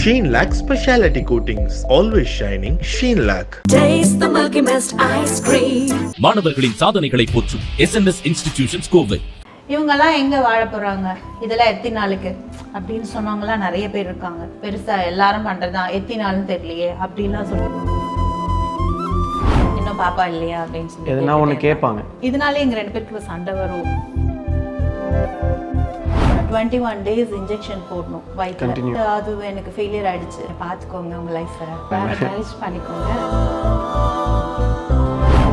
Sheen Lac Specialty Coatings, always shining. Sheen Lac. Taste the Milky Mist ice cream. மாணவர்களின் சாதனைகளை போற்றும் SNS institutions Kovai. இவங்கெல்லாம் எங்கே வாழ போகிறாங்க, இதெல்லாம் எத்தனை நாளுக்கு அப்படின்னு சொன்னவங்களாம் நிறைய பேர் இருக்காங்க. பெருசாக எல்லாரும் பண்ணுறதுதான், எத்தனை நாள்னு தெரியலையே அப்படின்லாம் சொல்லுவாங்க. இன்னும் பாப்பா இல்லையா அப்படின்னு சொல்லி எதுனா ஒன்று கேட்பாங்க. இதனாலே எங்கள் 2 பேருக்கு சண்டை வரும். 21 days இன்ஜெக்ஷன் போடணும் வயிற்றுல. அது எனக்கு ஃபெயிலியர் ஆயிடுச்சு. பார்த்துக்கோங்க உங்கள் லைஃப்பை, மேனேஜ் பண்ணிக்கோங்க.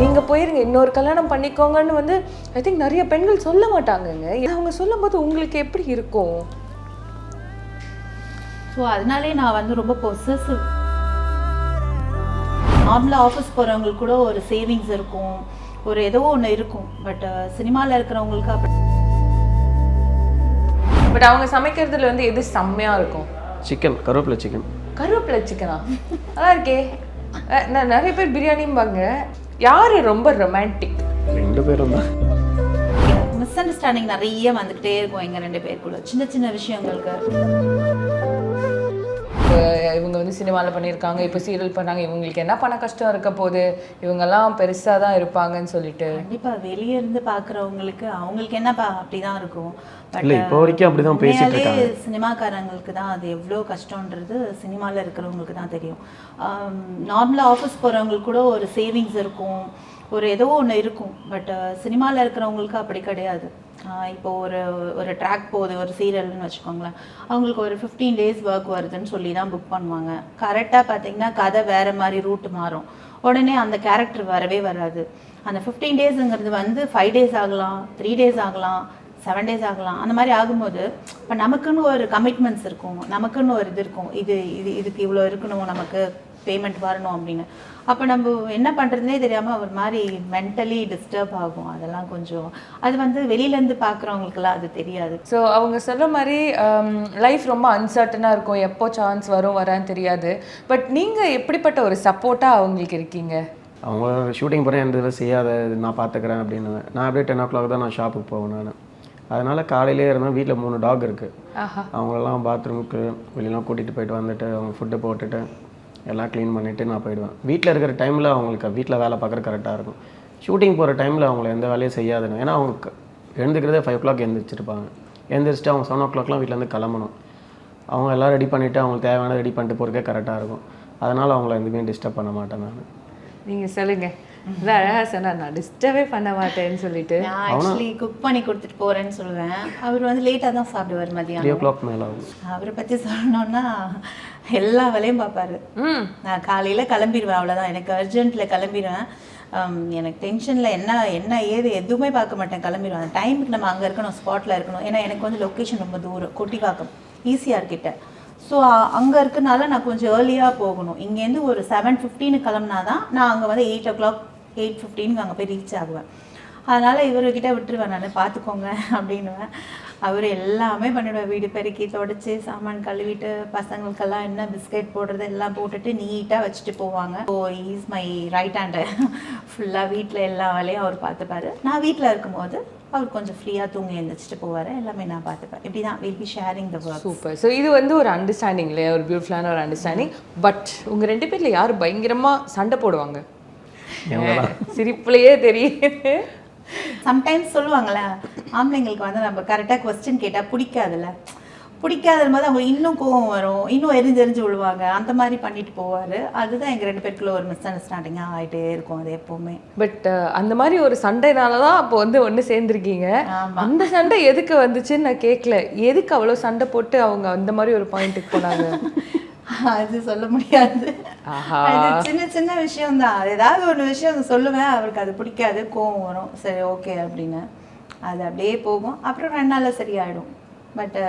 நீங்கள் போயிருங்க, இன்னொரு கல்யாணம் பண்ணிக்கோங்கன்னு வந்து ஐ திங்க் நிறைய பெண்கள் சொல்ல மாட்டாங்கங்க. அவங்க சொல்லும்போது உங்களுக்கு எப்படி இருக்கும்? ஸோ அதனாலே நான் வந்து ரொம்ப பொசசிவ். நார்மலாக ஆஃபீஸ் போகிறவங்களுக்கு கூட ஒரு சேவிங்ஸ் இருக்கும், ஒரு ஏதோ ஒன்று இருக்கும். பட் சினிமாவில் இருக்கிறவங்களுக்கு அப்படி. பட் அவங்க சமைக்கிறதுல வந்து எது செம்மையாக இருக்கும்? சிக்கன், கருவேப்பிலை சிக்கன். கருவேப்பிலை சிக்கனா? நல்லா இருக்கே. நான் நிறைய பேர் பிரியாணிம்பாங்க. யார் ரொம்ப ரொமான்டிக்? 2 பேரும் தான். மிஸ் அண்டர்ஸ்டாண்டிங் நிறைய வந்துக்கிட்டே இருக்கும் எங்கள் 2 பேருக்குள்ள, சின்ன சின்ன விஷயங்களுக்கு. இவங்க வந்து சினிமாவில் பண்ணியிருக்காங்க, இப்போ சீரியல் பண்ணாங்க, இவங்களுக்கு என்ன பண்ண கஷ்டம் இருக்க போகுது, இவங்கெல்லாம் பெருசாக தான் இருப்பாங்கன்னு சொல்லிட்டு. கண்டிப்பாக வெளியே இருந்து பார்க்குறவங்களுக்கு அவங்களுக்கு என்னப்பா அப்படி தான் இருக்கும். இல்லை, இப்போ வரைக்கும் அப்படி தான் பேசிட்டு இருக்காங்க. சினிமாக்காரங்களுக்கு தான் அது எவ்வளோ கஷ்டன்றது சினிமாவில் இருக்கிறவங்களுக்கு தான் தெரியும். நார்மலாக ஆஃபீஸ் போகிறவங்களுக்கு கூட ஒரு சேவிங்ஸ் இருக்கும், ஒரு ஏதோ ஒன்று இருக்கும். பட் சினிமாவில் இருக்கிறவங்களுக்கு அப்படி கிடையாது. இப்போ ஒரு ட்ராக் போகுது, ஒரு சீரியல்னு வச்சுக்கோங்களேன், அவங்களுக்கு ஒரு 15 days ஒர்க் வருதுன்னு சொல்லி தான் புக் பண்ணுவாங்க. கரெக்டாக பார்த்தீங்கன்னா கதை வேறு மாதிரி ரூட் மாறும். உடனே அந்த கேரக்டர் வரவே வராது. அந்த 15 daysங்கிறது வந்து 5 days ஆகலாம், 3 days ஆகலாம், 7 days ஆகலாம். அந்த மாதிரி ஆகும்போது இப்போ நமக்குன்னு ஒரு கமிட்மெண்ட்ஸ் இருக்கும், நமக்குன்னு ஒரு இது இருக்கும். இதுக்கு இவ்வளோ இருக்கணும், நமக்கு பேமெண்ட் வரணும் அப்படின்னு. அப்போ நம்ம என்ன பண்ணுறதுனே தெரியாமல் ஒரு மாதிரி மென்டலி டிஸ்டர்ப் ஆகும். அதெல்லாம் கொஞ்சம் அது வந்து வெளியிலேருந்து பார்க்குறவங்களுக்குலாம் அது தெரியாது. ஸோ அவங்க சொல்கிற மாதிரி லைஃப் ரொம்ப அன்சர்டனாக இருக்கும், எப்போ சான்ஸ் வரும் வரான்னு தெரியாது. பட் நீங்கள் எப்படிப்பட்ட ஒரு சப்போர்ட்டாக அவங்களுக்கு இருக்கீங்க? அவங்க ஷூட்டிங் போகிறேன், எந்த இதில் செய்யாத, நான் பார்த்துக்கிறேன் அப்படின்னு. நான் அப்படியே 10 o'clock தான் நான் ஷாப்புக்கு போவேன். நான் அதனால் காலையிலே இருந்தேன். வீட்டில் 3 டாக் இருக்குது. அவங்களெல்லாம் பாத்ரூமுக்கு வெளியெல்லாம் கூட்டிகிட்டு போயிட்டு வந்துட்டு அவங்க ஃபுட்டு போட்டுட்டு எல்லாம் க்ளீன் பண்ணிவிட்டு நான் போயிடுவேன். வீட்டில் இருக்கிற டைமில் அவங்களுக்கு வீட்டில் வேலை பார்க்குற கரெக்டாக இருக்கும். ஷூட்டிங் போகிற டைமில் அவங்கள எந்த வேலையும் செய்யாதுன்னு. ஏன்னா அவங்க எழுந்துக்கிறதே 5 o'clock எழுந்திரிச்சிருப்பாங்க. எழுந்திரிச்சிட்டு அவங்க 7 o'clockலாம் வீட்டிலேருந்து கிளம்பணும். அவங்க எல்லாம் ரெடி பண்ணிவிட்டு அவங்களுக்கு தேவையான ரெடி பண்ணிட்டு போகிறக்கே கரெக்டாக இருக்கும். அதனால் அவங்கள எதுவுமே டிஸ்டர்ப் பண்ண மாட்டேன் நான். நீங்கள் சொல்லுங்கள். இதான் அழகாக சொன்னார், நான் டிஸ்டர்பே பண்ண மாட்டேன்னு சொல்லிட்டு. நான் ஆக்சுவலி குக் பண்ணி கொடுத்துட்டு போகிறேன்னு சொல்லுவேன். அவர் வந்து லேட்டாக தான் சாப்பிடுவார், மதியம் 3 o'clock மேலே ஆகும். அவரை பற்றி சொல்லணுன்னா எல்லா வேலையும் பார்ப்பாரு. நான் காலையில் கிளம்பிடுவேன், அவ்வளோதான். எனக்கு அர்ஜென்ட்டில் கிளம்பிடுவேன். எனக்கு டென்ஷனில் என்ன ஏது எதுவுமே பார்க்க மாட்டேன், கிளம்பிடுவேன். அந்த டைமுக்கு நம்ம அங்கே இருக்கணும், ஸ்பாட்டில் இருக்கணும். ஏன்னா எனக்கு வந்து லொக்கேஷன் ரொம்ப தூரம், கொட்டிவாக்கம், ஈஸியாக கிட்ட. ஸோ அங்கே இருக்கனால நான் கொஞ்சம் ஏர்லியாக போகணும். இங்கேருந்து ஒரு 7:15 கிளம்புனா தான் நான் அங்கே வந்து 8 o'clock 8:15 அங்கே போய் ரீச் ஆகுவேன். அதனால் இவர்கிட்ட விட்டுருவேன், நான் பார்த்துக்கோங்க அப்படின்னுவேன். அவர் எல்லாமே பண்ணிவிடுவேன். வீடு பெருக்கி தொடச்சி சாமான் கழுவிட்டு பசங்களுக்கெல்லாம் என்ன பிஸ்கெட் போடுறது எல்லாம் போட்டுட்டு நீட்டாக வச்சுட்டு போவாங்க. So is my right hand. ஃபுல்லாக வீட்டில் எல்லா வேலையும் அவர் பார்த்துப்பாரு. நான் வீட்டில் இருக்கும்போது அவர் கொஞ்சம் ஃப்ரீயாக தூங்கி எழுந்திரிச்சிட்டு போவார். எல்லாமே நான் பார்த்துப்பேன். இப்படி தான் will be sharing the work. Super. So இது வந்து ஒரு அண்டர்ஸ்டாண்டிங் இல்லையா, ஒரு பியூட்டிஃபுல்லான ஒரு அண்டர்ஸ்டாண்டிங். பட் உங்கள் 2 பேரில் யார் பயங்கரமாக சண்டை போடுவாங்க? சிரிப்புலையே தெரியுது. சம்டைம்ஸ் சொல்லுவாங்களே, ஆம்பளைங்களுக்கு வந்து நம்ம கரெக்டாக கொஸ்டின் கேட்டால் பிடிக்காதுல்ல, பிடிக்காத மாதிரி அவங்க இன்னும் கோவம் வரும், இன்னும் எரிஞ்சு விழுவாங்க. அந்த மாதிரி பண்ணிட்டு போவார். அதுதான் எங்கள் 2 பேருக்குள்ள ஒரு மிஸ் அண்டர்ஸ்டாண்டிங்காக ஆகிட்டே இருக்கும் அது எப்போவுமே. பட் அந்த மாதிரி ஒரு சண்டைனால தான் அப்போ வந்து ஒன்று சேர்ந்துருக்கீங்க. அந்த சண்டை எதுக்கு வந்துச்சுன்னு நான் கேட்கல. எதுக்கு அவ்வளோ சண்டை போட்டு அவங்க அந்த மாதிரி ஒரு பாயிண்ட்டுக்கு போனாங்க? அது சொல்ல முடியாது. அது சின்ன சின்ன விஷயம்தான். ஏதாவது ஒரு விஷயம் சொல்லுவேன், அவருக்கு அது பிடிக்காது, கோவம் வரும். சரி ஓகே அப்படின்னு அது அப்படியே போகும். அப்புறம் 2 நாளில் சரியாயிடும். பட்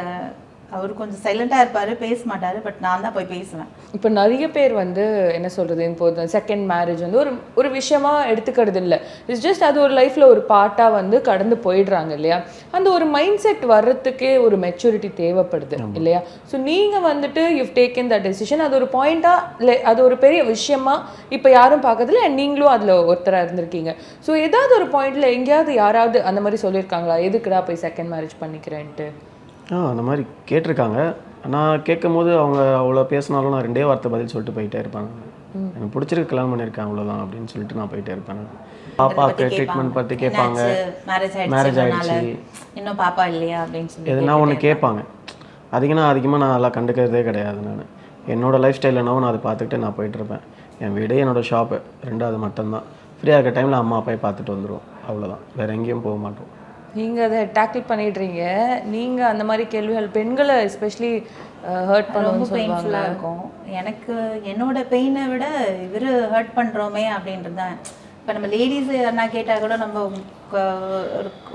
அவர் கொஞ்சம் சைலண்டாக இருப்பார், பேச மாட்டார். பட் நான் தான் போய் பேசுவேன். இப்போ நிறைய பேர் வந்து என்ன சொல்கிறது, இப்போ செகண்ட் மேரேஜ் வந்து ஒரு விஷயமா எடுத்துக்கிறது இல்லை. இட்ஸ் ஜஸ்ட் அது ஒரு லைஃப்பில் ஒரு பார்ட்டாக வந்து கடந்து போயிடுறாங்க இல்லையா. அந்த ஒரு மைண்ட் செட் வர்றதுக்கே ஒரு மெச்சூரிட்டி தேவைப்படுது இல்லையா. ஸோ நீங்கள் வந்துட்டு யூ டேக்கன் த டெசிஷன். அது ஒரு பாயிண்ட்டாக இல்லை, அது ஒரு பெரிய விஷயமா இப்போ யாரும் பார்க்கறதில்ல. நீங்களும் அதில் ஒருத்தராக இருந்திருக்கீங்க. ஸோ ஏதாவது ஒரு பாயிண்டில் எங்கேயாவது யாராவது அந்த மாதிரி சொல்லியிருக்காங்களா, எதுக்குடா போய் செகண்ட் மேரேஜ் பண்ணிக்கிறேன்ட்டு? அந்த மாதிரி கேட்டிருக்காங்க. நான் கேட்கும்போது அவங்க அவ்வளோ பேசினாலும் நான் 2 வார்த்தை பதில் சொல்லிட்டு போயிட்டே இருப்பேன். எனக்கு பிடிச்சிருக்கு, கல்யாணம் பண்ணியிருக்கேன் அவ்வளோதான் அப்படின்னு சொல்லிட்டு நான் போயிட்டே இருப்பேன். பாப்பாவுக்கு ட்ரீட்மெண்ட் பற்றி கேட்பாங்க, மேரேஜ் ஆகிடுச்சு, இன்னும் பாப்பா இல்லையா அப்படின்னு சொல்லி எதுனா ஒன்று கேட்பாங்க. அதிகமாக நான் அதெல்லாம் கண்டுக்கிறதே கிடையாது. நான் என்னோடய லைஃப் ஸ்டைல் என்னவோ நான் அதை பார்த்துக்கிட்டு நான் போயிட்டுருப்பேன். என் வீடே என்னோடய ஷாப்பு 2வது மட்டும்தான். ஃப்ரீயாக இருக்க டைமில் அம்மா அப்பாவை பார்த்துட்டு வந்துடுவோம், அவ்வளோதான். வேறு எங்கேயும் போக மாட்டோம். நீங்கள் அதை டேக்கிள் பண்ணிடுறீங்க. நீங்கள் அந்த மாதிரி கேள்விகள் பெண்களை எஸ்பெஷலி ஹர்ட் ரொம்ப பண்ணுவோம்னு சொல்லுவாங்க. பெயின்ஃபுல்லாக இருக்கும். எனக்கு என்னோட பெயினை விட இவர் ஹர்ட் பண்ணுறோமே அப்படின்றது தான். இப்போ நம்ம லேடிஸ் யாருன்னா கேட்டால் கூட நம்ம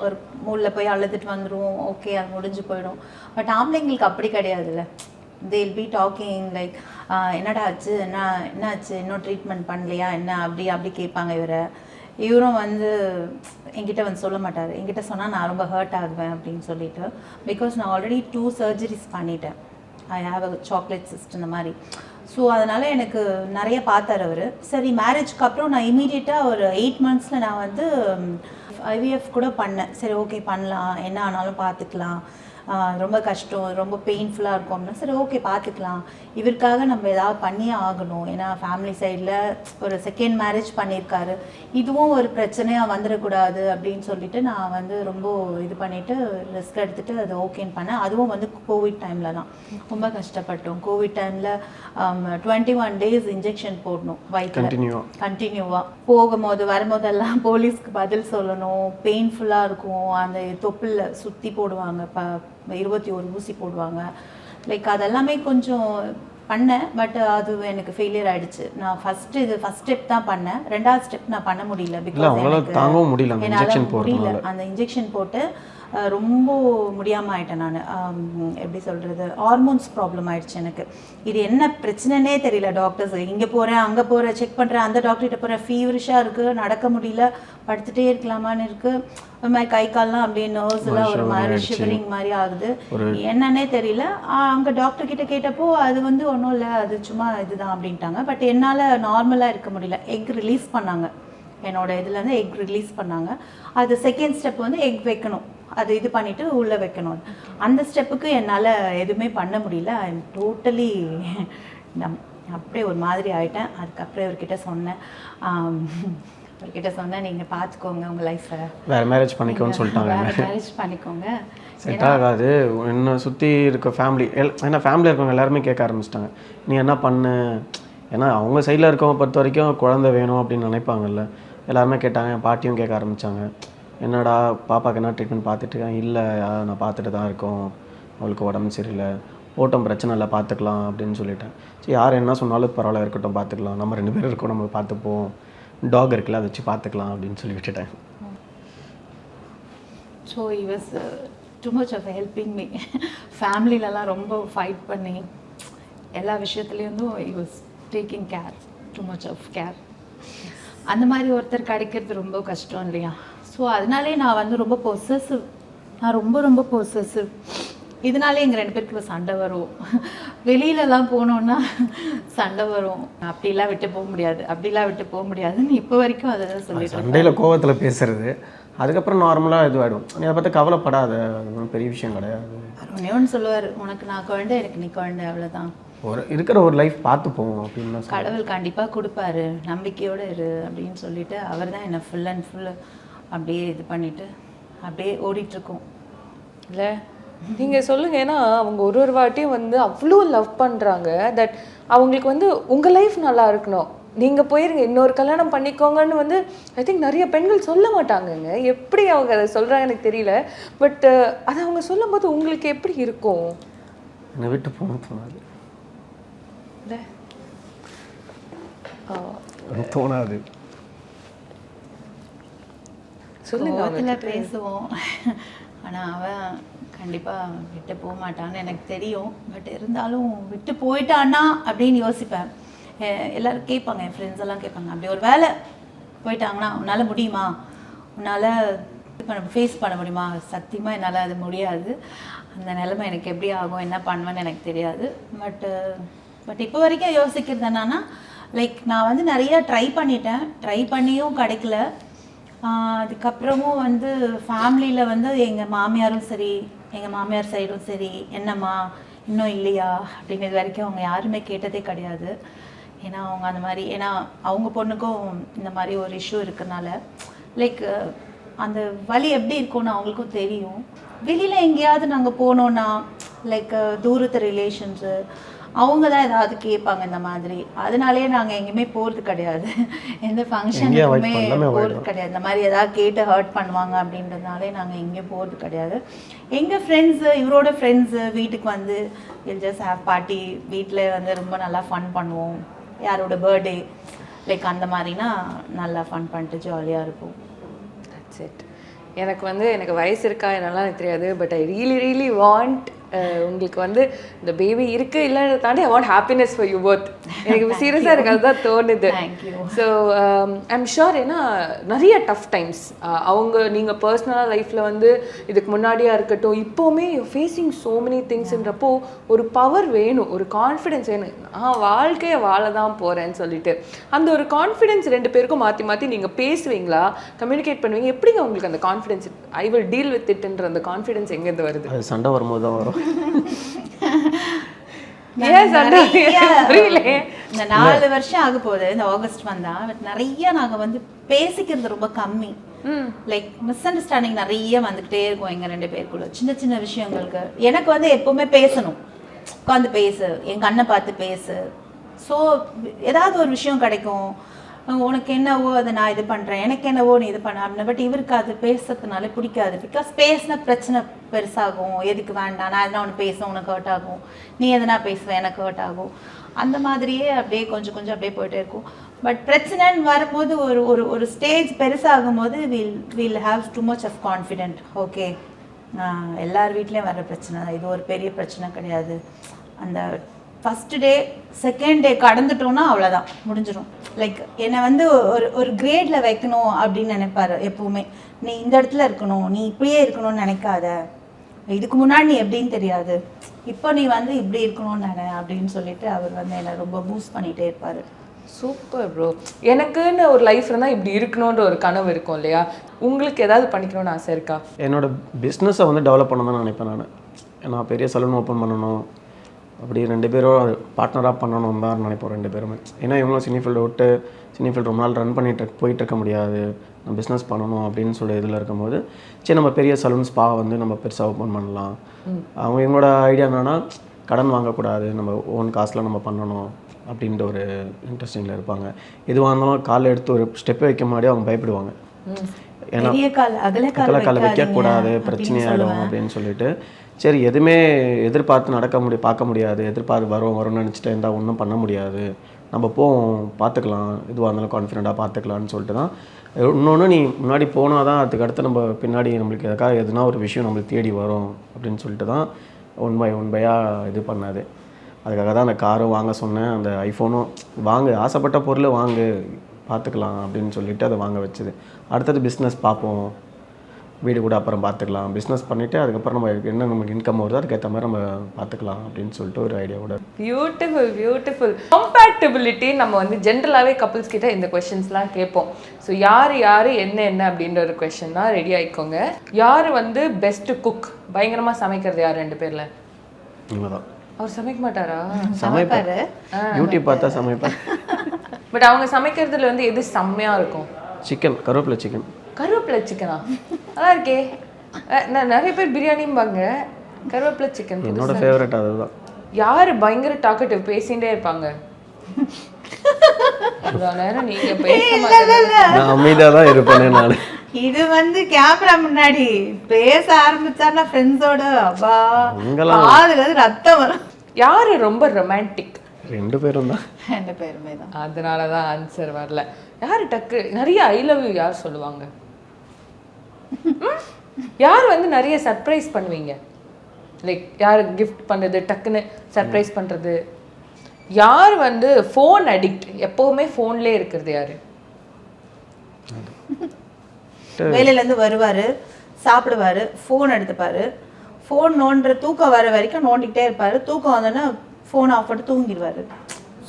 ஒரு மூலில் போய் அழுதுட்டு வந்துடுவோம், ஓகே அது முடிஞ்சு போயிடும். பட் ஆம்பளைங்களுக்கு அப்படி கிடையாதுல்ல. they'll be talking like என்னடா ஆச்சு, என்ன ஆச்சு, இன்னும் ட்ரீட்மெண்ட் பண்ணலையா என்ன, அப்படி கேட்பாங்க. இவரும் என்கிட்ட சொல்ல மாட்டார். என்கிட்ட சொன்னால் நான் ரொம்ப ஹர்ட் ஆகுவேன் அப்படின்னு சொல்லிட்டு. பிகாஸ் நான் ஆல்ரெடி 2 சர்ஜரிஸ் பண்ணிட்டேன். I have a chocolate cyst இந்த மாதிரி. ஸோ அதனால் எனக்கு நிறைய பார்த்தார் அவர். சரி, மேரேஜ்க்கு அப்புறம் நான் இமீடியட்டாக ஒரு 8 மந்த்ஸில் நான் ஐவிஎஃப் கூட பண்ணேன். சரி ஓகே பண்ணலாம், என்ன ஆனாலும் பார்த்துக்கலாம், ரொம்ப கஷ்டம், ரொம்ப பெயின்ஃபுல்லாக இருக்கும் அப்படின்னா சரி ஓகே பார்த்துக்கலாம், இவருக்காக நம்ம ஏதாவது பண்ணியே ஆகணும். ஏன்னா ஃபேமிலி சைடில் ஒரு செகண்ட் மேரேஜ் பண்ணியிருக்காரு, இதுவும் ஒரு பிரச்சனையாக வந்துடக்கூடாது அப்படின்னு சொல்லிட்டு நான் ரொம்ப இது பண்ணிவிட்டு ரிஸ்க் எடுத்துகிட்டு அது ஓகேன்னு பண்ணேன். அதுவும் கோவிட் டைமில் தான் ரொம்ப கஷ்டப்பட்டோம். கோவிட் டைமில் 21 days இன்ஜெக்ஷன் போடணும் வயிற்றில் கண்டினியூவாக. போகும்போது வரும்போதெல்லாம் போலீஸ்க்கு பதில் சொல்லணும், பெயின்ஃபுல்லாக இருக்கும். அந்த தொப்பில் சுற்றி போடுவாங்க, 21 ஊசி போடுவாங்க. லைக் அதெல்லாமே கொஞ்சம் பண்ணேன். பட் அது எனக்கு ஃபெயிலியர் ஆகிடுச்சு. நான் ஃபஸ்ட் ஸ்டெப் தான் பண்ணேன், 2வது ஸ்டெப் நான் பண்ண முடியல. பிகாஸ் தாங்கவும் முடியல, அந்த இன்ஜெக்ஷன் போட்டு ரொம்ப முடியாமல் ஆயிட்டேன். நான் எப்படி சொல்கிறது, ஹார்மோன்ஸ் ப்ராப்ளம் ஆயிடுச்சு எனக்கு. இது என்ன பிரச்சனைனே தெரியல. டாக்டர்ஸ் இங்கே போகிறேன் அங்கே போகிறேன் செக் பண்ணுறேன், அந்த டாக்டர்கிட்ட போகிறேன், ஃபீவரிஷாக இருக்குது, நடக்க முடியல, படுத்துகிட்டே இருக்கலாமான்னு இருக்குது. ஒரு மாதிரி கை கால்லாம் அப்படியே நர்வ்ஸ்லாம் ஒரு மாதிரி ஷிவரிங் மாதிரி ஆகுது, என்னன்னே தெரியல. அங்கே டாக்டர்கிட்ட கேட்டப்போ அது ஒன்றும் இல்லை, அது சும்மா இதுதான் அப்படின்ட்டாங்க. பட் என்னால் நார்மலாக இருக்க முடியல. எக் ரிலீஸ் பண்ணாங்க, என்னோட இதுலேருந்து எக் ரிலீஸ் பண்ணாங்க. அது செகண்ட் ஸ்டெப் எக் வைக்கணும், அது இது பண்ணிவிட்டு உள்ளே வைக்கணும். அந்த ஸ்டெப்புக்கு என்னால் எதுவுமே பண்ண முடியல. ஐ எம் டோட்டலி அப்படியே ஒரு மாதிரி ஆகிட்டேன். அதுக்கப்புறம் இவர்கிட்ட சொன்னேன் நீங்கள் பார்த்துக்கோங்க உங்கள் லைஃப்பை, வேறு மேரேஜ் பண்ணிக்கோன்னு சொல்லிட்டாங்க. மேரேஜ் பண்ணிக்கோங்க, செட் ஆகாது. என்னை சுற்றி இருக்க ஃபேமிலி ஏன்னா ஃபேமிலியில் இருக்கவங்க எல்லாருமே கேட்க ஆரம்பிச்சிட்டாங்க, நீ என்ன பண்ணு. ஏன்னா அவங்க சைடில் இருக்கவங்க பொறுத்த வரைக்கும் குழந்தை வேணும் அப்படின்னு நினைப்பாங்கல்ல. எல்லாருமே கேட்டாங்க, என் பாட்டியும் கேட்க ஆரம்பித்தாங்க, என்னடா பாப்பாவுக்கு என்ன ட்ரீட்மெண்ட் பார்த்துட்ருக்கேன். இல்லை நான் பார்த்துட்டு தான் இருக்கோம், அவளுக்கு உடம்பு சரியில்லை, ஓட்டம் பிரச்சனை இல்லை, பார்த்துக்கலாம் அப்படின்னு சொல்லிட்டேன். சரி யார் என்ன சொன்னாலும் பரவாயில்ல, இருக்கட்டும் பார்த்துக்கலாம், நம்ம 2 பேரும் இருக்கோம், நம்ம பார்த்துப்போம், டாக் இருக்குல்ல அதை வச்சு பார்த்துக்கலாம் அப்படின்னு சொல்லி விட்டுட்டேன். So he was too much of helping me. ஃபேமிலிலலாம் ரொம்ப ஃபைட் பண்ணி எல்லா விஷயத்துலேயும் he was taking care, too much of care. அந்த மாதிரி ஒருத்தர் கிடைக்கிறது ரொம்ப கஷ்டம் இல்லையா. ஸோ அதனாலே நான் ரொம்ப பொசசிவ், நான் ரொம்ப பொசசிவ். இதனாலே எங்கள் 2 பேருக்குள்ள சண்டை வரும். வெளியிலலாம் போனோன்னா சண்டை வரும். அப்படிலாம் விட்டு போக முடியாதுன்னு இப்போ வரைக்கும் அதை தான் சொல்லிட்டு சண்டையில் கோவத்தில் பேசுறது, அதுக்கப்புறம் நார்மலாக இதுவாகிடும். நீ அதை பற்றி கவலைப்படாத, அது பெரிய விஷயம் கிடையாது. ஒன்று சொல்லுவார், உனக்கு நான் குழந்தை, எனக்கு நீ குழந்தை, அவ்வளோதான். இருக்கிற ஒரு லைஃப் பார்த்து போவோம் அப்படின்னு கடவுள் கண்டிப்பாக கொடுப்பாரு, நம்பிக்கையோடு இரு அப்படின்னு சொல்லிட்டு அவர் தான் என்னை ஃபுல் அண்ட் ஃபுல் அப்படியே இது பண்ணிவிட்டு அப்படியே ஓடிட்டுருக்கோம். இல்லை நீங்கள் சொல்லுங்கள். ஏன்னா அவங்க ஒரு வாட்டியும் அவ்வளோ லவ் பண்ணுறாங்க தட் அவங்களுக்கு உங்கள் லைஃப் நல்லா இருக்கணும், நீங்கள் போயிருங்க இன்னொரு கல்யாணம் பண்ணிக்கோங்கன்னு ஐ திங்க் நிறைய பெண்கள் சொல்ல மாட்டாங்கங்க. எப்படி அவங்க அதை சொல்கிறாங்க எனக்கு தெரியல. பட் அதை அவங்க சொல்லும் போது உங்களுக்கு எப்படி இருக்கும்? என்னை விட்டு போனாது தோணாது. சொல்லுங்க, பேசுவோம். ஆனால் அவன் கண்டிப்பாக விட்டு போக மாட்டான்னு எனக்கு தெரியும். பட் இருந்தாலும் விட்டு போயிட்டான்னா அப்படின்னு யோசிப்பேன். எல்லோரும் கேட்பாங்க, என் ஃப்ரெண்ட்ஸ் எல்லாம் கேட்பாங்க, அப்படி ஒரு வேலை போயிட்டாங்கன்னா உன்னால் முடியுமா, உன்னால் ஃபேஸ் பண்ண முடியுமா? சத்தியமாக என்னால் அது முடியாது. அந்த நிலைமை எனக்கு எப்படி ஆகும், என்ன பண்ணுவேன்னு எனக்கு தெரியாது. பட் இப்போ வரைக்கும் யோசிக்கிறது என்னன்னா, லைக் நான் நிறையா ட்ரை பண்ணியும் கிடைக்கல. அதுக்கப்புறமும் ஃபேமிலியில் எங்கள் மாமியாரும் சரி, எங்கள் மாமியார் சைடும் சரி, என்னம்மா இன்னும் இல்லையா அப்படின்னு இது வரைக்கும் அவங்க யாருமே கேட்டதே கிடையாது. ஏன்னா அவங்க அந்த மாதிரி, ஏன்னா அவங்க பொண்ணுக்கும் இந்த மாதிரி ஒரு இஷ்யூ இருக்கிறனால லைக் அந்த வலி எப்படி இருக்கும்னு அவங்களுக்கும் தெரியும். வெளியில் எங்கேயாவது நாங்கள் போனோன்னா லைக் தூரத்து ரிலேஷன்ஸு அவங்க தான் ஏதாவது கேட்பாங்க இந்த மாதிரி. அதனாலேயே நாங்கள் எங்கேயுமே போகிறது கிடையாது, எந்த ஃபங்க்ஷனுக்குமே போகிறது கிடையாது. இந்த மாதிரி ஏதாவது கேட்டு ஹர்ட் பண்ணுவாங்க அப்படின்றதுனாலே நாங்கள் எங்கேயும் போகிறது கிடையாது. எங்கள் ஃப்ரெண்ட்ஸு, இவரோட ஃப்ரெண்ட்ஸு வீட்டுக்கு வந்து வில் ஜஸ்ட் ஹேவ் பார்ட்டி, வீட்டில் வந்து ரொம்ப நல்லா ஃபன் பண்ணுவோம். யாரோட பர்த்டே லைக் அந்த மாதிரினா நல்லா ஃபன் பண்ணிட்டு ஜாலியாக இருக்கும். That's it. எனக்கு வயசு இருக்கா என்னெல்லாம் எனக்கு தெரியாது. பட் ஐ ரியலி வாண்ட் உங்களுக்கு வந்து இந்த பேபி இருக்குது இல்லைன்னு தாண்டி I want happiness for you both. எனக்கு சீரியஸாக எனக்கு அதுதான் தோணுது. So I'm sure. ஏன்னா நிறைய டஃப் டைம்ஸ் நீங்கள் பர்சனலாக லைஃப்பில் வந்து இதுக்கு முன்னாடியாக இருக்கட்டும் இப்போவுமே ஃபேஸிங் ஸோ மெனி திங்ஸ்ன்றப்போ ஒரு பவர் வேணும், ஒரு கான்ஃபிடென்ஸ் வேணும். வாழ்க்கையை வாழ தான் போகிறேன்னு சொல்லிட்டு அந்த ஒரு கான்ஃபிடென்ஸ் 2 பேருக்கும் மாற்றி மாற்றி நீங்கள் பேசுவீங்களா, கம்யூனிகேட் பண்ணுவீங்க? எப்படிங்க உங்களுக்கு அந்த confidence I will deal with இட்ன்ற அந்த கான்ஃபிடென்ஸ் எங்கேருந்து வருது? அது சண்டை வரும்போது தான் வரும். இந்த 4 வருஷம் ஆக போகுது இந்த ஆகஸ்ட் வந்தா. நிறைய நாங்க வந்து பேசிக்கிறது ரொம்ப கம்மி. லைக் மிஸ் அண்டர்ஸ்டாண்டிங் நிறைய வந்துகிட்டே இருக்கும் எங்க 2 பேருக்குள்ள. சின்ன சின்ன விஷயங்களுக்கு எனக்கு வந்து எப்பவுமே பேசணும், உட்காந்து பேசு, என் கண்ணை பார்த்து பேசு. ஸோ ஏதாவது ஒரு விஷயம் கிடைக்கும், உனக்கு என்னவோ அதை நான் இது பண்ணுறேன், எனக்கு என்னவோ நீ இது பண்ண அப்படின்னு. பட் இவருக்கு அது பேசுறதுனால பிடிக்காது. பிகாஸ் பேசின பிரச்சனை பெருசாகும். எதுக்கு வேண்டாம், நான் எதனா ஒன்று பேசுவேன் உனக்கு ஹர்ட் ஆகும், நீ எதனா பேசுவேன் எனக்கு ஹர்ட் ஆகும். அந்த மாதிரியே அப்படியே கொஞ்சம் கொஞ்சம் அப்படியே போயிட்டே இருக்கும். பட் பிரச்சனைன்னு வரும்போது ஒரு ஒரு ஒரு ஸ்டேஜ் பெருசாகும் போது will have too much of confident. Okay, எல்லார் வீட்லேயும் வர பிரச்சனை தான், இது ஒரு பெரிய பிரச்சனை கிடையாது. அந்த ஃபஸ்ட்டு டே செகண்ட் டே கடந்துட்டோன்னா அவ்வளோதான், முடிஞ்சிடும். லைக் என்னை வந்து ஒரு கிரேடில் வைக்கணும் அப்படின்னு நினைப்பாரு எப்பவுமே. நீ இந்த இடத்துல இருக்கணும், நீ இப்படியே இருக்கணும்னு நினைக்காத, இதுக்கு முன்னாடி நீ எப்படின்னு தெரியாது, இப்போ நீ வந்து இப்படி இருக்கணும்னு நினை அப்படின்னு சொல்லிட்டு அவர் வந்து என்னை ரொம்ப பூஸ்ட் பண்ணிகிட்டே இருப்பார். Super bro. எனக்குன்னு ஒரு லைஃப் இருந்தால் இப்படி இருக்கணுன்ற ஒரு கனவு இருக்கும் இல்லையா? உங்களுக்கு ஏதாவது பண்ணிக்கணும்னு ஆசை இருக்கா? என்னோடய பிஸ்னஸை வந்து டெவலப் பண்ணணும்னு நினைப்பேன் நான். நான் பெரிய சலூன் ஓப்பன் பண்ணணும், அப்படி 2 பேரும் பார்ட்னராக பண்ணணும் தான் நினைப்போம் 2 பேருமே. ஏன்னா இவங்களும் சினிஃபீல்டு விட்டு சினிஃபீல்டு ரொம்ப நாள் ரன் போயிட்டு இருக்க முடியாது, நம்ம பிஸ்னஸ் பண்ணணும் அப்படின்னு சொல்லி இதில் இருக்கும்போது சரி நம்ம பெரிய சலூன் ஸ்பா வந்து நம்ம பெருசாக ஓப்பன் பண்ணலாம். அவங்க இவங்களோட ஐடியா என்னென்னா கடன் வாங்கக்கூடாது, நம்ம ஓன் காசில் நம்ம பண்ணணும் அப்படின்ற ஒரு இன்ட்ரெஸ்டிங்கில் இருப்பாங்க. எதுவாக இருந்தாலும் காலை எடுத்து ஒரு ஸ்டெப் வைக்க முன்னாடி அவங்க பயப்படுவாங்க. ஏன்னா அகலக்காலை வைக்கக்கூடாது, பிரச்சனையாயிடும் அப்படின்னு சொல்லிட்டு சரி எதுவுமே பார்க்க முடியாது, எதிர்பார்த்து வரும்னு நினச்சிட்டு இருந்தால் ஒன்றும் பண்ண முடியாது, நம்ம போவோம் பார்த்துக்கலாம், இதுவாக இருந்தாலும் கான்ஃபிடெண்ட்டாக பார்த்துக்கலான்னு சொல்லிட்டு தான். இன்னொன்று நீ முன்னாடி போனால் தான் அதுக்கடுத்து நம்ம பின்னாடி நம்மளுக்கு எதுக்காக எதுனா ஒரு விஷயம் நம்மளுக்கு தேடி வரும் அப்படின்னு சொல்லிட்டு தான் ஒன் பையாக இது பண்ணாது. அதுக்காக தான் அந்த காரும் வாங்க சொன்னேன், அந்த ஐஃபோனும் வாங்க, ஆசைப்பட்ட பொருள் வாங்கு பார்த்துக்கலாம் அப்படின்னு சொல்லிட்டு அதை வாங்க வச்சுது. அடுத்தது பிஸ்னஸ் பார்ப்போம், வீடு கூட அப்புறம் பார்த்துக்கலாம், பிஸ்னஸ் பண்ணிவிட்டு அதுக்கப்புறம் நம்ம என்ன நமக்கு இன்கம் வருதோ அதுக்கேற்ற மாதிரி நம்ம பார்த்துக்கலாம் அப்படின்னு சொல்லிட்டு ஒரு ஐடியாவோட. Beautiful compatibility. நம்ம வந்து ஜென்ரலாகவே கப்புள்ஸ் கிட்ட இந்த கொஷின்ஸ்லாம் கேட்போம். ஸோ யார் என்ன அப்படின்ற ஒரு கொஷின் தான் ரெடி ஆகிக்கோங்க. யார் வந்து பெஸ்ட் குக், பயங்கரமாக சமைக்கிறது யார் 2 பேரில்? நீங்கள் தான். அவர் சமைக்க மாட்டாரா? சமைப்பாரு, யூடியூப் பார்த்தா சமைப்பார். பட் அவங்க சமைக்கிறதுல வந்து எது செம்மையாக இருக்கும்? சிக்கன், கருவேப்பிலை சிக்கனா? நல்லா இருக்கே. நான் நிறைய பேர் பிரியாணிம்பாங்க, கருவேப்பிலை சிக்கன் என்னோட ஃபேவரட் அதுதான். யார் பயங்கர டாக்கட்டிவ் பேசிகிட்டே இருப்பாங்க? நேரம் நீங்க பேச நான் அமைதியாக தான் இருப்பேனே நான். இது வந்து கேமரா முன்னாடி பேச ஆரம்பிச்சாருன்னா ஃப்ரெண்ட்ஸோட அப்பா அதுல ரத்தம் வரும். யாரு ரொம்ப ரொமான்டிக்? 2 பேரும் தான். 2 பேருமே தான். அதனால தான் ஆன்சர் வரல. யார் டக்கு நிறைய ஐ லவ் யூ யார் சொல்லுவாங்க? யார் வந்து நிறைய சர்ப்ரைஸ் பண்ணுவீங்க? லைக் யார் கிஃப்ட் பண்ணுறது, டக்குன்னு சர்ப்ரைஸ் பண்ணுறது? யார் வந்து ஃபோன் அடிக்ட், எப்போவுமே ஃபோன்லேயே இருக்கிறது யார்? வேலையிலேருந்து வருவார், சாப்பிடுவார், ஃபோன் எடுத்துப்பார், ஃபோன் நோண்டுற தூக்கம் வர வரைக்கும் நோண்டிக்கிட்டே இருப்பார், தூக்கம் வந்தோன்னா ஃபோன் ஆஃப் பண்ணிட்டு தூங்கிடுவார்.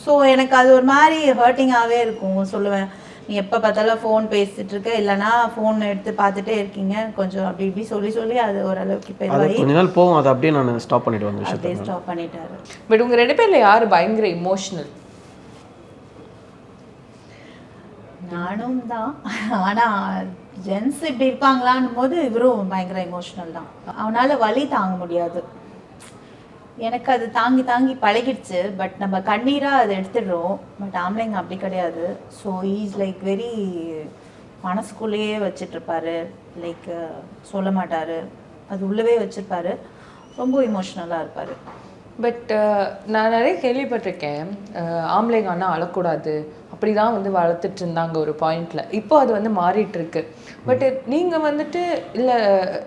ஸோ எனக்கு அது ஒரு மாதிரி ஹர்ட்டிங்காகவே இருக்கும். சொல்லுவேன் நீ எப்போ பார்த்தாலும் ஃபோன் பேசிட்டு இருக்க, இல்லைனா ஃபோன் எடுத்து பார்த்துட்டே இருக்கீங்க, கொஞ்சம் அப்படி இப்படி சொல்லி அது ஓரளவுக்கு இப்போ அது கொஞ்ச நாள் போகும், அதை அப்படியே நான் ஸ்டாப் பண்ணிவிடுவேன் அந்த அப்படியே விஷயத்தை. ஸ்டாப் பண்ணிட்டாரு. பட் உங்கள் 2 பேரில் யார் பயங்கர இமோஷ்னல்? நானும் தான். ஆனால் ஜென்ஸ் இப்படி இருப்பாங்களான்னும் போது இவரும் பயங்கர இமோஷ்னல் தான். அவனால் வலி தாங்க முடியாது. எனக்கு அது தாங்கி தாங்கி பழகிடுச்சு. பட் நம்ம கண்ணீராக அதை எடுத்துடுறோம். பட் ஆம்பளைங்க அப்படி கிடையாது. ஸோ ஈஸ் லைக் வெரி மனசுக்குள்ளேயே வச்சிட்ருப்பாரு. லைக் சொல்ல மாட்டார், அது உள்ளவே வச்சுருப்பாரு. ரொம்ப இமோஷ்னலாக இருப்பார். பட் நான் நிறைய கேள்விப்பட்டிருக்கேன், ஆம்பளைங்க ஆனால் அழக்கூடாது அப்படி தான் வந்து வளர்த்துட்டு இருந்தாங்க ஒரு பாயிண்டில். இப்போ அது வந்து மாறிட்டு இருக்கு. பட் நீங்கள் வந்துட்டு இல்லை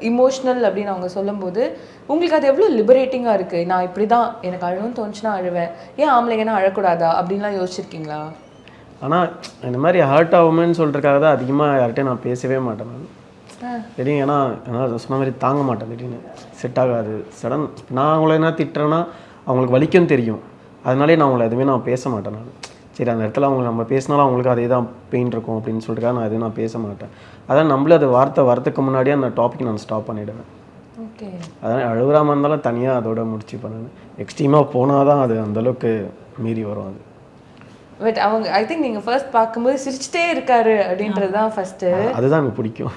இமோஷ்னல் அப்படின்னு அவங்க சொல்லும்போது உங்களுக்கு அது எவ்வளோ லிபரேட்டிங்காக இருக்குது? நான் இப்படி தான், எனக்கு அழுவும் தோணுச்சுன்னா அழுவேன், ஏன் ஆம்பளைங்கன்னா அழக்கூடாதா அப்படின்லாம் யோசிச்சிருக்கீங்களா? ஆனால் இந்த மாதிரி ஹர்ட் ஆகுமேன்னு சொல்கிறதுக்காக தான் அதிகமாக யார்கிட்டையும் நான் பேசவே மாட்டேன். நான் திடீர்னு ஏன்னா சொன்ன மாதிரி தாங்க மாட்டேன். திடீர்னு செட் ஆகாது. சடன் நான் அவங்கள என்ன திட்டுறேன்னா அவங்களுக்கு வலிக்கும் தெரியும். அதனாலே நான் அவங்கள எதுவுமே நான் பேச மாட்டேன். நான் சரி அந்த இடத்துல அவங்க நம்ம பேசினாலும் அவங்களுக்கு அதே தான் பெயின் இருக்கும் அப்படின்னு சொல்லிட்டு நான் எதுவும் நான் பேச மாட்டேன். அதான் நம்மளே அது வார்த்தை வரத்துக்கு முன்னாடியே அந்த டாபிக் நான் ஸ்டாப் பண்ணிவிடுவேன். ஓகே. அதனால் அழுகுறாமல் இருந்தாலும் தனியாக அதோட முடிச்சு பண்ணேன். எக்ஸ்ட்ரீமாக போனால் தான் அது அந்தளவுக்கு மீறி வரும். அது பட் அவங்க ஐ திங்க் நீங்கள் ஃபர்ஸ்ட் பார்க்கும்போது சிரிச்சிட்டே இருக்காரு அப்படின்றது தான் ஃபஸ்ட்டு. அதுதான் எனக்கு பிடிக்கும்.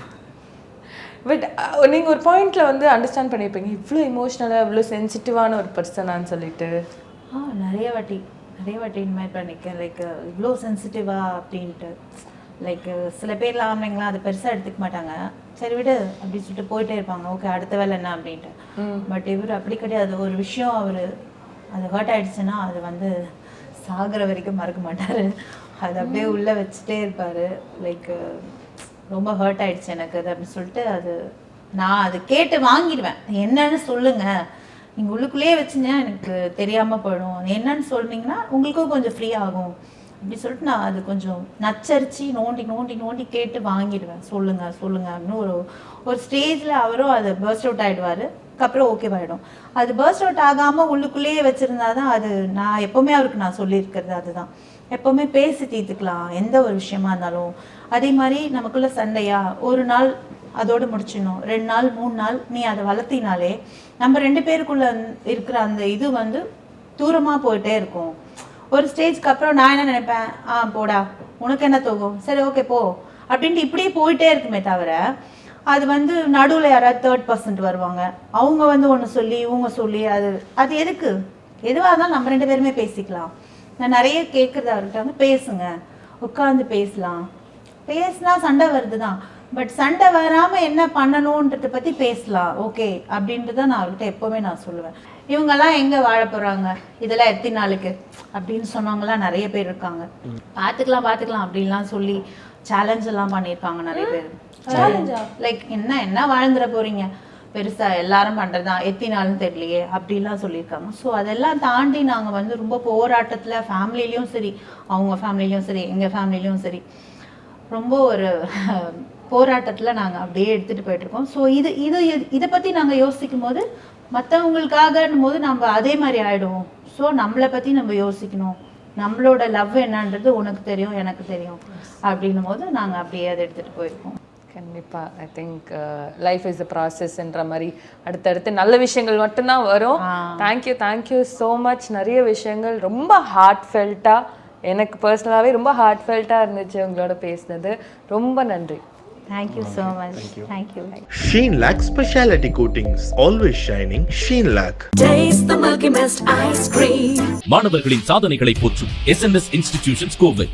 பட் நீங்கள் ஒரு பாயிண்டில் வந்து அண்டர்ஸ்டாண்ட் பண்ணியிருப்பீங்க இவ்வளோ இமோஷ்னலாக இவ்வளோ சென்சிட்டிவான ஒரு பர்சனான்னு சொல்லிட்டு. நிறைய வாட்டி இந்த மாதிரி பண்ணிக்கேன். லைக் இவ்வளோ சென்சிட்டிவா அப்படின்ட்டு. லைக் சில பேர்லாம் ஆம்பளைங்களாம் அது பெருசாக எடுத்துக்க மாட்டாங்க. சரி விடு அப்படின்னு சொல்லிட்டு போயிட்டே இருப்பாங்க. ஓகே அடுத்த வேலை என்ன அப்படின்ட்டு. பட் இவர் அப்படி கிடையாது. ஒரு விஷயம் அவர் அது ஹர்ட் ஆகிடுச்சுன்னா அது வந்து சாகிற வரைக்கும் மறக்க மாட்டார். அது அப்படியே உள்ளே வச்சுட்டே இருப்பார். லைக் ரொம்ப ஹர்ட் ஆகிடுச்சு எனக்கு அது அப்படின்னு சொல்லிட்டு அது நான் அது கேட்டு வாங்கிடுவேன். என்னன்னு சொல்லுங்கள், நீங்கள் உள்ளுக்குள்ளேயே வச்சுங்கன்னா எனக்கு தெரியாமல் போயிடும். என்னன்னு சொன்னீங்கன்னா உங்களுக்கும் கொஞ்சம் ஃப்ரீ ஆகும் அப்படி சொல்லிட்டு நான் அது கொஞ்சம் நச்சரித்து நோண்டி கேட்டு வாங்கிடுவேன். சொல்லுங்கள் அப்படின்னு ஒரு ஸ்டேஜில் அவரும் அதை பர்ஸ்ட் அவுட் ஆகிடுவார். அதுக்கப்புறம் ஓகேவாயிடும். அது பர்ஸ்ட் அவுட் ஆகாமல் உள்ளுக்குள்ளேயே வச்சுருந்தா தான் அது நான் எப்போவுமே அவருக்கு நான் சொல்லியிருக்கிறது அதுதான். எப்போவுமே பேசி தீர்த்துக்கலாம் எந்த ஒரு விஷயமா இருந்தாலும். அதே மாதிரி நமக்குள்ளே சண்டையா ஒரு நாள் அதோடு முடிச்சிடணும். 2 நாள் 3 நாள் நீ அதை வளர்த்தினாலே நம்ம 2 பேருக்குள்ளே இருக்கிற அந்த இது வந்து தூரமாக போயிட்டே இருக்கும். ஒரு ஸ்டேஜ்க்கு அப்புறம் நான் என்ன நினைப்பேன், போடா உனக்கு என்ன தோகும், சரி ஓகே போ அப்படின்ட்டு இப்படியே போயிட்டே இருக்குமே தவிர அது வந்து நடுவில் யாராவது 3rd person வருவாங்க. அவங்க வந்து ஒன்று சொல்லி இவங்க சொல்லி அது எதுக்கு? எதுவாக இருந்தாலும் நம்ம 2 பேருமே பேசிக்கலாம். நான் நிறைய கேட்குறதா இருக்காங்க, பேசுங்க உட்காந்து பேசலாம். பேசினா சண்டை வருது தான். பட் சண்டை வராமல் என்ன பண்ணணுன்றதை பற்றி பேசலாம் ஓகே அப்படின்ட்டு தான் நான் அவர்கிட்ட எப்போவுமே நான் சொல்லுவேன். இவங்கெல்லாம் எங்கே வாழ போகிறாங்க, இதெல்லாம் எத்தனை நாளுக்கு அப்படின்னு சொன்னவங்களாம் நிறைய பேர் இருக்காங்க. பார்த்துக்கலாம் அப்படின்லாம் சொல்லி சேலஞ்ச் எல்லாம் பண்ணியிருக்காங்க நிறைய பேர். லைக் என்ன வாழ்ந்துட போகிறீங்க, பெருசாக எல்லாரும் பண்ணுறது தான், எத்தனை நாள்னு தெரியலையே அப்படிலாம் சொல்லியிருக்காங்க. ஸோ அதெல்லாம் தாண்டி நாங்கள் வந்து ரொம்ப போராட்டத்தில் ஃபேமிலிலையும் சரி, அவங்க ஃபேமிலிலையும் சரி, எங்கள் ஃபேமிலிலையும் சரி, ரொம்ப ஒரு போராட்டத்தில் நாங்கள் அப்படியே எடுத்துகிட்டு போயிட்டுருக்கோம். ஸோ இதை பற்றி நாங்கள் யோசிக்கும் போது மற்றவங்களுக்காகன்னும் போது நம்ம அதே மாதிரி ஆகிடுவோம். ஸோ நம்மளை பற்றி நம்ம யோசிக்கணும். நம்மளோட லவ் என்னன்றது உனக்கு தெரியும் எனக்கு தெரியும் அப்படின்னும் போது நாங்கள் அப்படியே அதை எடுத்துகிட்டு போயிருக்கோம். கண்டிப்பாக I think life is a ப்ராசஸ்ன்ற மாதிரி அடுத்தடுத்து நல்ல விஷயங்கள் மட்டும்தான் வரும். Thank you so much. நிறைய விஷயங்கள் ரொம்ப ஹார்ட்ஃபெல்ட்டாக, எனக்கு பர்சனலாகவே ரொம்ப ஹார்ட்ஃபெல்ட்டாக இருந்துச்சு உங்களோட பேசினது. ரொம்ப நன்றி. Thank you so much. Thank you. Sheen Lac Specialty Coatings, always shining. Sheen Lac. Taste the Milky Mist ice cream. மாணவர்களின் சாதனைகளை போற்றும் SNS இன்ஸ்டிடியூஷன்ஸ் கோவை.